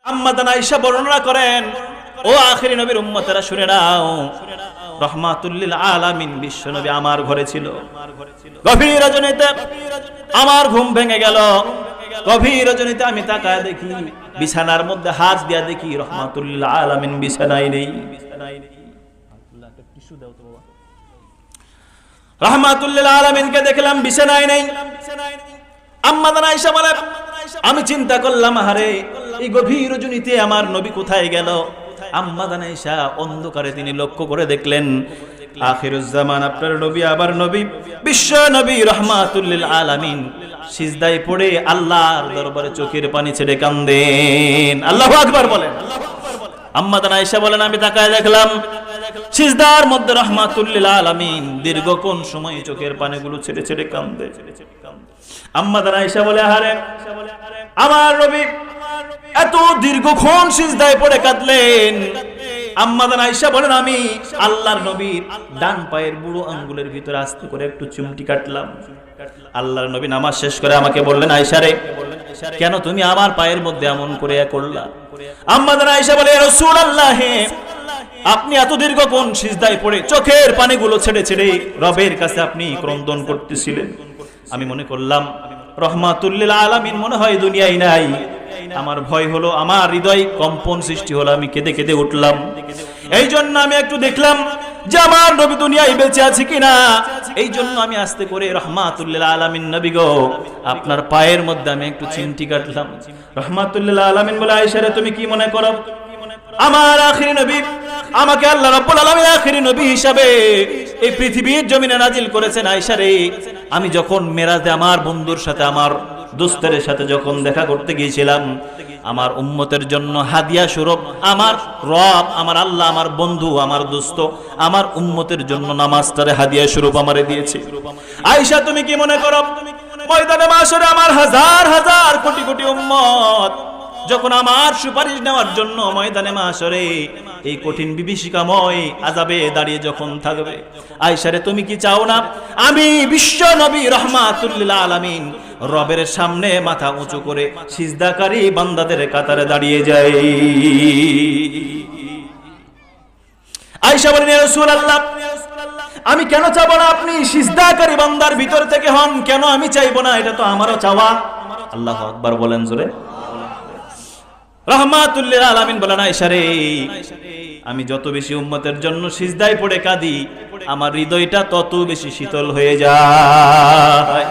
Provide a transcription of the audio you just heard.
আম্মা জান আয়েশা বর্ণনা করেন, ও আখিরি নবীর উম্মতেরা শুনে নাও, রাহমাতুল লিল আলামিন বিশ্ব নবী আমার ঘরে ছিল। গভীর রজনীতে আমার ঘুম ভেঙে গেল। গভীর রজনীতে আমি তাকায় দেখি, বিছানার মধ্যে হাত দিয়া দেখি রাহমাতুল লিল আলামিন বিছানায় নেই। রাহমাতুল লিল আলামিনকে দেখলাম বিছানায় নেই। আম্মা জান আয়েশা বলে, আমি চিন্তা করলাম, আরে এই গভীর রজনীতে আমার নবী কোথায় গেল? আম্মা জান আয়েশা অন্ধকারে তিনি লক্ষ্য করে দেখলেন, আখিরুজ জামান আপনার নবী, আবার নবী, বিশ্ব নবী রাহমাতুল লিল আলামিন সিজদায় পড়ে আল্লাহর দরবারে চোখের পানি ছেড়ে কান্দেন। আল্লাহু আকবার বলেন। আম্মা জান আয়েশা বলেন, আমি তাকায় দেখলাম সিজদার মধ্যে রাহমাতুল লিল আলামিন দীর্ঘক্ষণ সময় চোখের পানিগুলো ছেড়ে ছেড়ে কান্দে। আম্মা জান আয়েশা বলে, আরে আমার নবী এত দীর্ঘক্ষণ সিজদায় পড়ে কাঁদলেন। আম্মা জান আয়েশা বলেন, আমি আল্লাহর নবীর ডান পায়ের বুড়ো আঙ্গুলের ভিতরে আস্তে করে একটু চিমটি কাটলাম। আল্লাহর নবী নামাজ শেষ করে আমাকে বললেন, আয়েশা রে, কেন তুমি আমার পায়ের মধ্যে এমন করে করলা? আম্মা জান আয়েশা বলে, রাসূলুল্লাহ, আপনি এত দীর্ঘক্ষণ সিজদায় পড়ে চোখের পানিগুলো ছেড়ে ছেড়ে রবের কাছে আপনি ক্রন্দন করতেছিলেন। আমি মনে করলাম রাহমাতুল লিল আলামিন মনে হয় দুনিয়ায় নাই। আমার ভয় হলো, আমার হৃদয় কম্পন সৃষ্টি হলো, আমি কেঁদে কেঁদে উঠলাম। এই জন্য আমি একটু দেখলাম যে আমার নবী দুনিয়ায় বেঁচে আছে কিনা। এই জন্য আমি আস্তে করে রাহমাতুল লিল আলামিন নবী গো, আপনার পায়ের মধ্যে আমি একটু চিমটি কাটলাম। রাহমাতুল লিল আলামিন বলে, আয়েশা রে, তুমি কি মনে করো আমার আখিরি নবী, আমাকে আল্লাহ রাব্বুল আলামিন আখিরি নবী হিসাবে এই পৃথিবীর জমিনে নাজিল করেছেন। আয়েশা রে, আমি যখন মেরাজে আমার বন্ধুর সাথে, আমার দোস্তের সাথে যখন দেখা করতে গিয়েছিলাম, আমার উম্মতের জন্য হাদিয়া স্বরূপ আমার রব, আমার আল্লাহ, আমার বন্ধু, আমার দোস্ত, আমার উম্মতের জন্য নামাজটারে হাদিয়া স্বরূপ আমারে দিয়েছে। আয়েশা, তুমি কি মনে করো ময়দানে মাশরে আমার হাজার হাজার কোটি কোটি উম্মত যখন আমার সুপারিশ নেওয়ার জন্য ময়দানে মাশরে এই কঠিন বিভীষিকাময় আযাবে দাঁড়িয়ে যখন থাকবে, আয়েশা রে, তুমি কি চাও না আমি বিশ্ব নবী রাহমাতুল লিল আলামিন রবের সামনে মাথা উঁচু করে সিজদাকারী বান্দাদের কাতারে দাঁড়িয়ে যাই? আয়েশা বলেন, ইয়া রাসূলুল্লাহ, আমি কেন চাবো না আপনি সিজদাকারী বান্দার ভিতর থেকে হন? কেন আমি চাইবো না? এটা তো আমারও চাওয়া। আল্লাহু আকবার বলেন জোরে। রাহমাতুল লিল আলামিন বলেন, আয়েশা রে, আমি যত বেশি উম্মতের জন্য সিজদায় পড়ে কাঁদি, আমার হৃদয়টা তত বেশি শীতল হয়ে যায়।